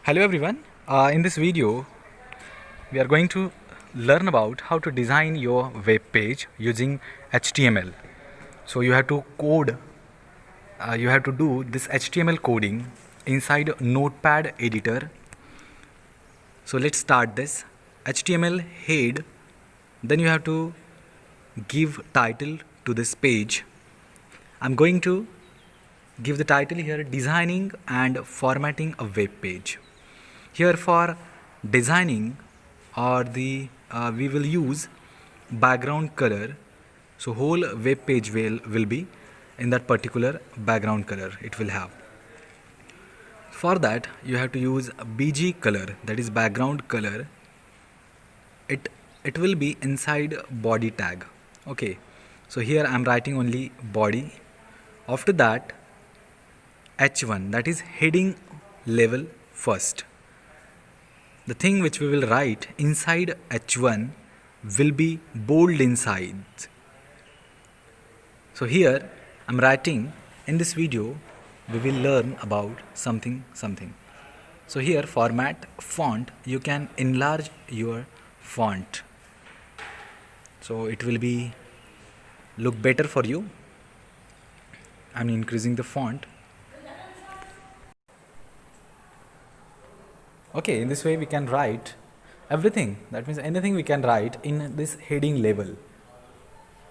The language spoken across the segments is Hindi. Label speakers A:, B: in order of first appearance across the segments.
A: Hello everyone. In this video, we are going to learn about how to design your web page using HTML. So you have to code, you have to do this HTML coding inside Notepad editor. So let's start this. HTML head, then you have to give title to this page. I'm going to give the title here, designing and formatting a web page. Here for designing or we will use background color. So whole web page will be in that particular background color it will have. For that you have to use BG color, that is background color. It will be inside body tag. Okay, so here I'm writing only body. After that H1, that is heading level first. The thing which we will write inside H1 will be bold inside. So here I'm writing, in this video we will learn about something. So here format font, you can enlarge your font, so it will be look better for you. I'm increasing the font. Okay, in this way we can write everything, that means anything we can write in this heading level.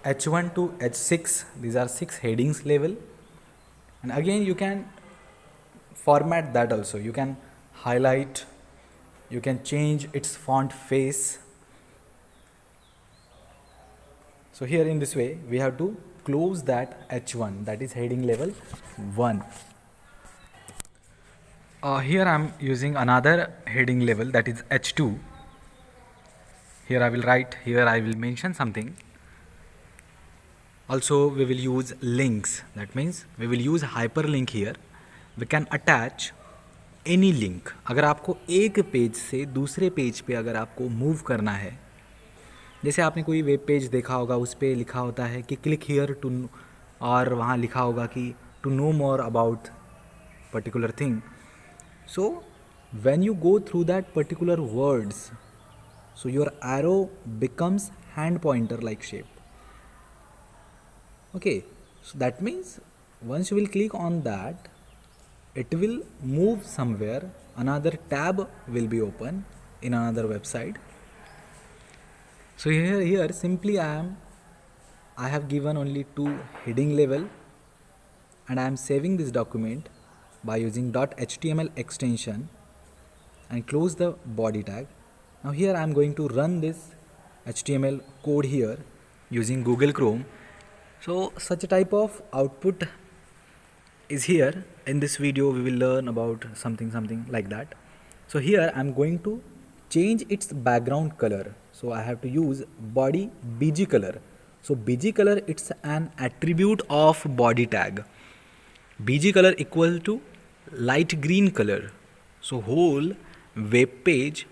A: H1 to H6, these are 6 headings level, and again you can format that also. You can highlight, you can change its font face. So here in this way we have to close that H1, that is heading level 1. Here I am using another heading level, that is H2. Here I will write, here I will mention something. Also we will use links, that means we will use hyperlink here. We can attach any link. अगर आपको एक पेज से दूसरे पेज पे अगर आपको मूव करना है, जैसे आपने कोई वेब पेज देखा होगा, उस पर लिखा होता है कि क्लिक हियर टू, और वहाँ लिखा होगा कि to know more about particular thing. So when you go through that particular words, so your arrow becomes hand pointer like shape. Okay, so that means once you will click on that, it will move somewhere, another tab will be open in another website. So here simply I have given only 2 heading level, and I am saving this document by using .html extension and close the body tag. Now here I am going to run this HTML code here using Google Chrome. So such a type of output is here. In this video we will learn about something like that. So here I am going to change its background color. So I have to use body BG color. So BG color, it's an attribute of body tag. BG color equal to light green color. So whole web page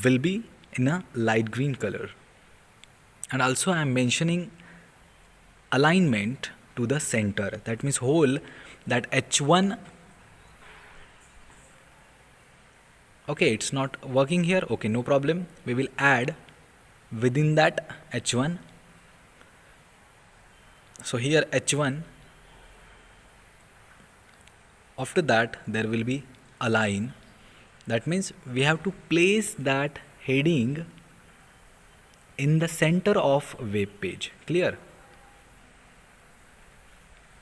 A: will be in a light green color. And also I am mentioning alignment to the center. That means whole that H1. Okay, it's not working here. Okay, no problem. We will add within that H1. So here H1. After that there will be align. That means we have to place that heading in the center of web page. Clear?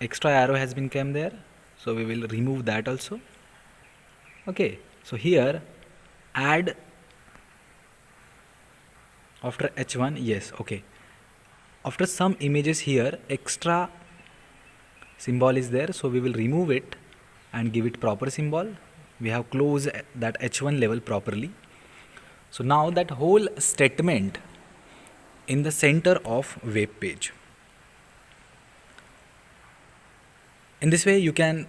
A: Extra arrow has been come there, so we will remove that also. Okay, so here add after H1, yes, okay. After some images here extra symbol is there, so we will remove it and give it proper symbol. We have closed that H1 level properly. So now that whole statement in the center of web page. In this way you can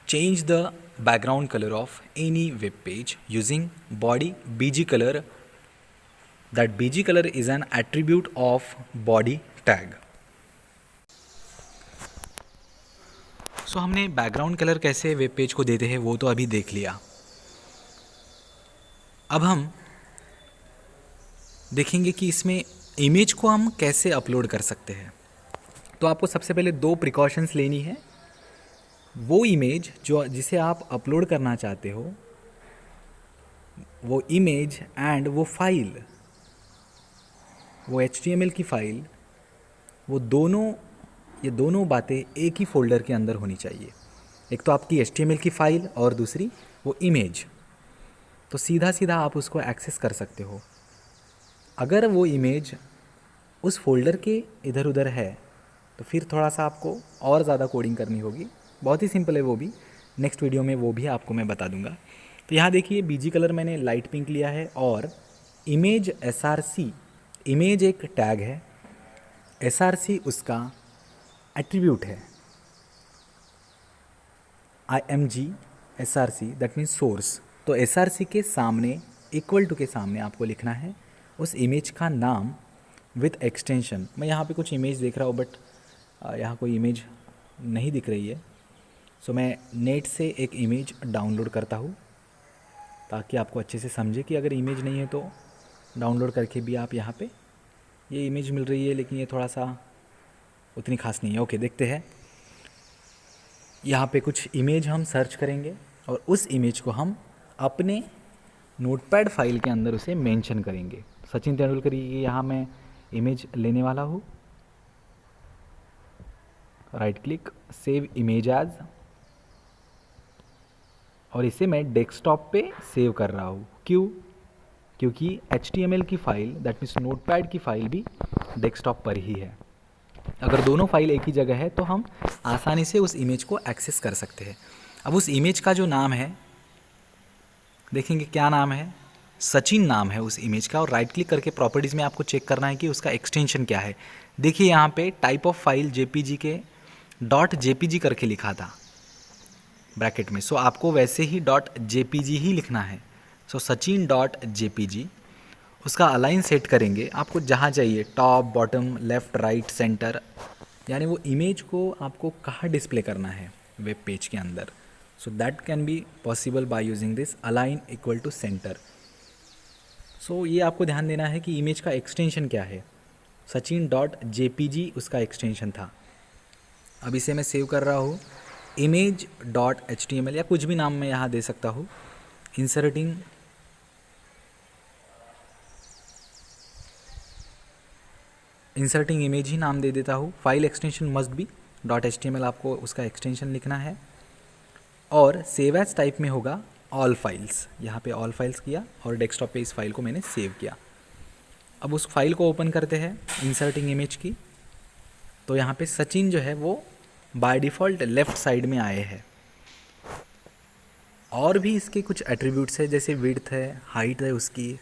A: change the background color of any web page using body BG color. That BG color is an attribute of body tag. सो हमने बैकग्राउंड कलर कैसे वेब पेज को देते हैं वो तो अभी देख लिया. अब हम देखेंगे कि इसमें इमेज को हम कैसे अपलोड कर सकते हैं। तो आपको सबसे पहले दो प्रिकॉशंस लेनी है। वो इमेज जो जिसे आप अपलोड करना चाहते हो, वो इमेज एंड वो फाइल, वो HTML की फाइल, वो दोनों, ये दोनों बातें एक ही फोल्डर के अंदर होनी चाहिए। एक तो आपकी HTML की फाइल और दूसरी वो इमेज। तो सीधा सीधा आप उसको एक्सेस कर सकते हो। अगर वो इमेज उस फोल्डर के इधर उधर है तो फिर थोड़ा सा आपको और ज़्यादा कोडिंग करनी होगी। बहुत ही सिंपल है वो भी, नेक्स्ट वीडियो में वो भी आपको मैं बता दूंगा। तो यहाँ देखिए BG कलर मैंने लाइट पिंक लिया है और इमेज SRC, इमेज एक टैग है, SRC उसका एट्रीब्यूट है। IMG SRC that means source. तो SRC के सामने, इक्वल टू के सामने आपको लिखना है उस इमेज का नाम विथ एक्सटेंशन। मैं यहाँ पे कुछ इमेज देख रहा हूँ बट यहाँ कोई इमेज नहीं दिख रही है। सो मैं नेट से एक इमेज डाउनलोड करता हूँ ताकि आपको अच्छे से समझे कि अगर इमेज नहीं है तो डाउनलोड करके भी आप यहाँ पे, ये इमेज मिल रही है लेकिन ये थोड़ा सा उतनी खास नहीं है। ओके, देखते हैं। यहाँ पे कुछ इमेज हम सर्च करेंगे और उस इमेज को हम अपने नोटपैड फाइल के अंदर उसे मेंशन करेंगे। सचिन तेंदुलकर, ये यहाँ मैं इमेज लेने वाला हूँ। Right click, save image as, और इसे मैं डेस्कटॉप पे सेव कर रहा हूँ। क्यों? क्योंकि HTML की फाइल दैट मीन्स नोटपैड की फाइल भी डेस्कटॉप पर ही है। अगर दोनों फाइल एक ही जगह है तो हम आसानी से उस इमेज को एक्सेस कर सकते हैं। अब उस इमेज का जो नाम है, देखेंगे क्या नाम है, सचिन नाम है उस इमेज का। और राइट क्लिक करके प्रॉपर्टीज़ में आपको चेक करना है कि उसका एक्सटेंशन क्या है। देखिए यहाँ पे टाइप ऑफ फाइल JPG के .jpg करके लिखा था ब्रैकेट में। सो आपको वैसे ही .jpg ही लिखना है। सो सचिन .jpg, उसका अलाइन सेट करेंगे आपको जहाँ चाहिए, top, bottom, left, right, centre, यानी वो इमेज को आपको कहाँ डिस्प्ले करना है वेब पेज के अंदर। So that can be possible by using this align equal to centre. सो ये आपको ध्यान देना है कि इमेज का एक्सटेंशन क्या है। सचिन .jpg उसका एक्सटेंशन था। अब इसे मैं सेव कर रहा हूँ। इमेज .html या कुछ भी नाम मैं यहाँ दे सकता हूँ। इंसर्टिंग इमेज ही नाम दे देता हूँ। File extension must be .html, आपको उसका एक्सटेंशन लिखना है। और सेव एज टाइप में होगा ऑल फाइल्स। यहाँ पे ऑल फाइल्स किया और डेस्कटॉप पे इस फाइल को मैंने सेव किया। अब उस फाइल को ओपन करते हैं इंसर्टिंग इमेज की। तो यहाँ पे सचिन जो है वो बाय डिफ़ॉल्ट लेफ़्ट साइड में आए हैं। और भी इसके कुछ एट्रीब्यूट्स है, जैसे विड्थ है, हाइट है, उसकी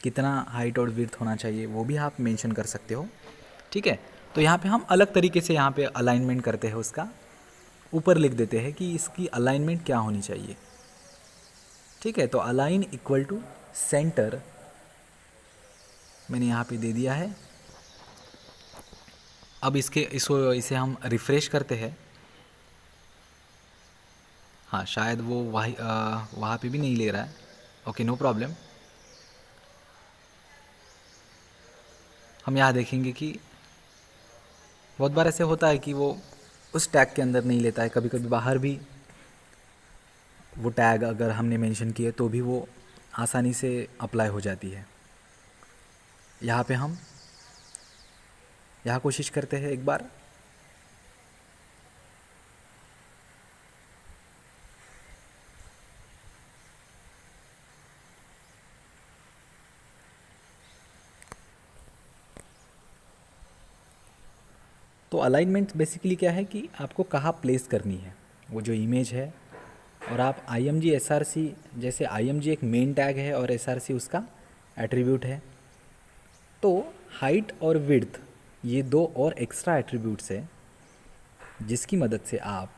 A: कितना हाइट और विड्थ होना चाहिए वो भी आप मेंशन कर सकते हो। ठीक है, तो यहाँ पे हम अलग तरीके से यहाँ पे अलाइनमेंट करते हैं उसका। ऊपर लिख देते हैं कि इसकी अलाइनमेंट क्या होनी चाहिए। ठीक है, तो अलाइन इक्वल टू सेंटर मैंने यहाँ पे दे दिया है। अब इसे हम रिफ़्रेश करते हैं। हाँ, शायद वो वहाँ पे भी नहीं ले रहा है। Okay, no problem. हम यहाँ देखेंगे कि बहुत बार ऐसे होता है कि वो उस टैग के अंदर नहीं लेता है। कभी कभी बाहर भी वो टैग अगर हमने मेंशन किए तो भी वो आसानी से अप्लाई हो जाती है। यहाँ पे हम यहाँ कोशिश करते हैं एक बार। तो अलाइनमेंट बेसिकली क्या है कि आपको कहाँ प्लेस करनी है वो जो इमेज है। और आप IMG SRC, जैसे IMG एक मेन टैग है और SRC उसका एट्रीब्यूट है, तो हाइट और विड्थ ये दो और एक्स्ट्रा एट्रीब्यूट्स है जिसकी मदद से आप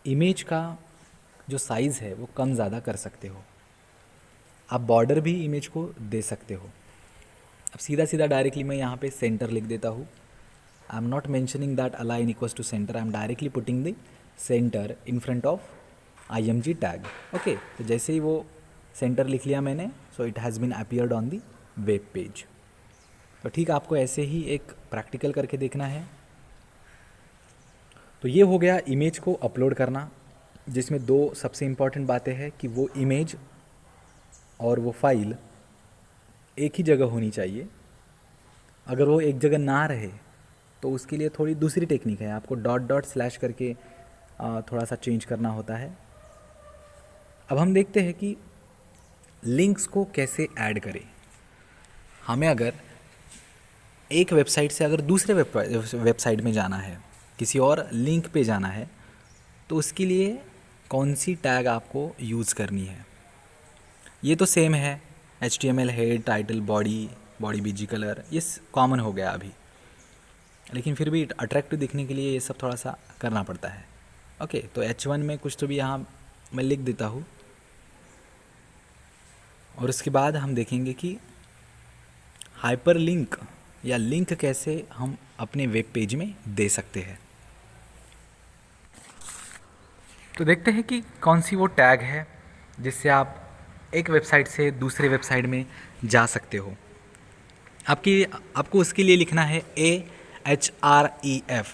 A: इमेज का जो साइज़ है वो कम ज़्यादा कर सकते हो। आप बॉर्डर भी इमेज को दे सकते हो। अब सीधा सीधा डायरेक्टली मैं यहाँ पे सेंटर लिख देता हूँ। I am not mentioning that align equals to center, I am directly putting the center in front of IMG tag. Okay, तो जैसे ही वो सेंटर लिख लिया मैंने, so it has been appeared on the web page. तो ठीक, आपको ऐसे ही एक प्रैक्टिकल करके देखना है। तो ये हो गया इमेज को अपलोड करना, जिसमें दो सबसे इम्पॉर्टेंट बातें हैं कि वो इमेज और वो फाइल एक ही जगह होनी चाहिए। अगर वो एक जगह ना रहे तो उसके लिए थोड़ी दूसरी टेक्निक है, आपको डॉट डॉट स्लैश करके थोड़ा सा चेंज करना होता है। अब हम देखते हैं कि लिंक्स को कैसे ऐड करें। हमें अगर एक वेबसाइट से अगर दूसरे वेबसाइट में जाना है, किसी और लिंक पे जाना है, तो उसके लिए कौन सी टैग आपको यूज़ करनी है। ये तो सेम है, HTML head, title, body BG colour, ये कॉमन हो गया अभी, लेकिन फिर भी अट्रैक्टिव दिखने के लिए ये सब थोड़ा सा करना पड़ता है। ओके, तो H1 में कुछ तो भी यहाँ मैं लिख देता हूँ, और उसके बाद हम देखेंगे कि हाइपर लिंक या लिंक कैसे हम अपने वेब पेज में दे सकते हैं। तो देखते हैं कि कौन सी वो टैग है जिससे आप एक वेबसाइट से दूसरे वेबसाइट में जा सकते हो। आपको उसके लिए लिखना है AHREF।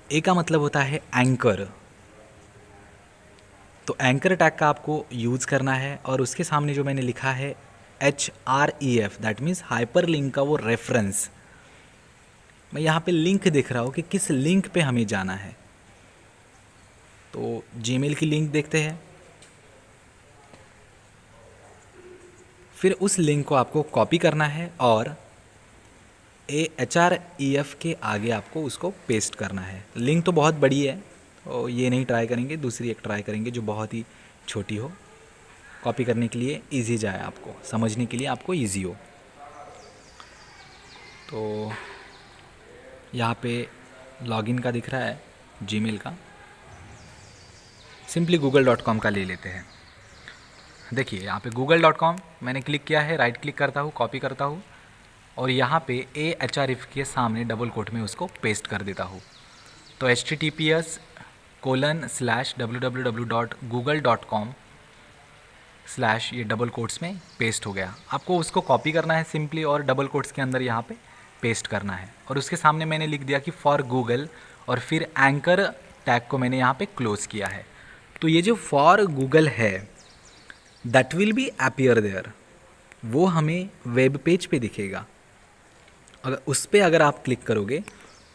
A: ए का मतलब होता है एंकर, तो एंकर टैग का आपको यूज़ करना है, और उसके सामने जो मैंने लिखा है HREF, that means hyper link का वो रेफरेंस। मैं यहाँ पे लिंक देख रहा हूँ कि किस लिंक पे हमें जाना है। तो जीमेल की लिंक देखते हैं, फिर उस लिंक को आपको कॉपी करना है और HREF के आगे आपको उसको पेस्ट करना है। लिंक तो बहुत बड़ी है, तो ये नहीं ट्राई करेंगे, दूसरी एक ट्राई करेंगे जो बहुत ही छोटी हो, कॉपी करने के लिए इजी जाए, आपको समझने के लिए आपको इजी हो। तो यहाँ पे लॉगिन का दिख रहा है, जीमेल का, सिंपली google.com का ले लेते हैं। देखिए यहाँ पे google.com मैंने क्लिक किया है, राइट क्लिक करता हूँ, कॉपी करता हूँ, और यहाँ पे AHREF के सामने डबल कोट में उसको पेस्ट कर देता हूँ। तो https://www.google.com/ ये डबल कोट्स में पेस्ट हो गया। आपको उसको कॉपी करना है सिंपली, और डबल कोट्स के अंदर यहाँ पे पेस्ट करना है, और उसके सामने मैंने लिख दिया कि फॉर गूगल, और फिर एंकर टैग को मैंने यहाँ पे क्लोज किया है। तो ये जो फॉर गूगल है, that will be appear there, वो हमें वेब पेज पे दिखेगा। अगर उस पर अगर आप क्लिक करोगे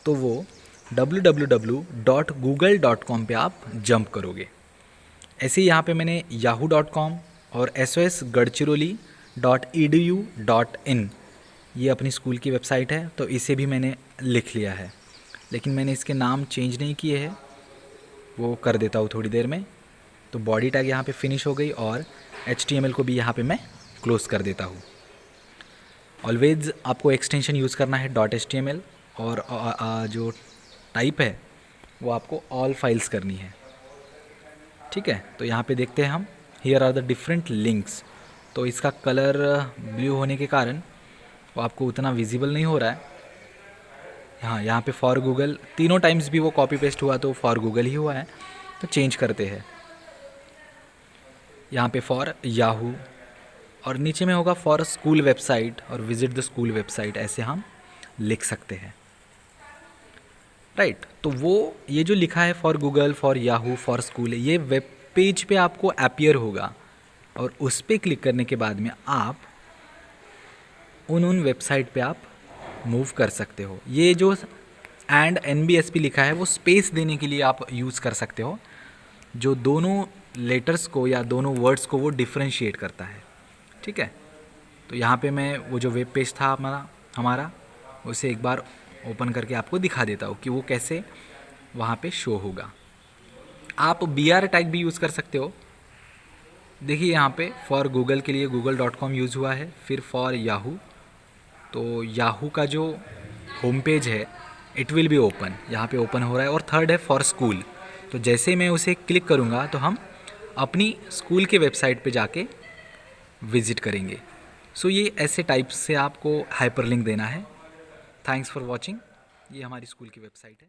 A: तो वो www.google.com पे आप जंप करोगे। ऐसे ही यहाँ पे मैंने yahoo.com और sosgadchiroli.edu.in, ये अपनी स्कूल की वेबसाइट है, तो इसे भी मैंने लिख लिया है, लेकिन मैंने इसके नाम चेंज नहीं किए हैं, वो कर देता हूँ थोड़ी देर में। तो बॉडी टैग यहाँ पे फिनिश हो गई, और HTML को भी यहाँ पे मैं क्लोज़ कर देता हूँ। ऑलवेज आपको एक्सटेंशन यूज़ करना है .html, और जो टाइप है वो आपको ऑल फाइल्स करनी है, ठीक है। तो यहाँ पे देखते हैं हम, here are the different links. तो इसका कलर ब्लू होने के कारण वो आपको उतना विजिबल नहीं हो रहा है। हाँ, यहाँ पे फॉर गूगल तीनों टाइम्स भी वो कॉपी पेस्ट हुआ, तो फॉर गूगल ही हुआ है, तो चेंज करते हैं। यहाँ पे फॉर याहू, और नीचे में होगा फॉर स्कूल वेबसाइट और विजिट द स्कूल वेबसाइट, ऐसे हम लिख सकते हैं, राइट। तो वो ये जो लिखा है for Google, for Yahoo, for school, ये वेब पेज पे आपको अपीयर होगा, और उस पर क्लिक करने के बाद में आप उन वेबसाइट पे आप मूव कर सकते हो। ये जो एंड NBSP लिखा है वो स्पेस देने के लिए आप यूज़ कर सकते हो, जो दोनों लेटर्स को या दोनों वर्ड्स को वो डिफ्रेंशिएट करता है, ठीक है। तो यहाँ पे मैं वो जो वेब पेज था हमारा उसे एक बार ओपन करके आपको दिखा देता हूँ कि वो कैसे वहाँ पे शो होगा। आप BR टैग भी यूज़ कर सकते हो। देखिए यहाँ पे फॉर गूगल के लिए google.com यूज़ हुआ है, फिर फॉर याहू, तो याहू का जो होम पेज है इट विल बी ओपन, यहाँ पे ओपन हो रहा है, और थर्ड है फॉर स्कूल। तो जैसे मैं उसे क्लिक करूँगा तो हम अपनी स्कूल के वेबसाइट पे जाके विज़िट करेंगे। सो ये ऐसे टाइप्स से आपको हाइपरलिंक देना है। Thanks for watching. ये हमारी स्कूल की वेबसाइट है।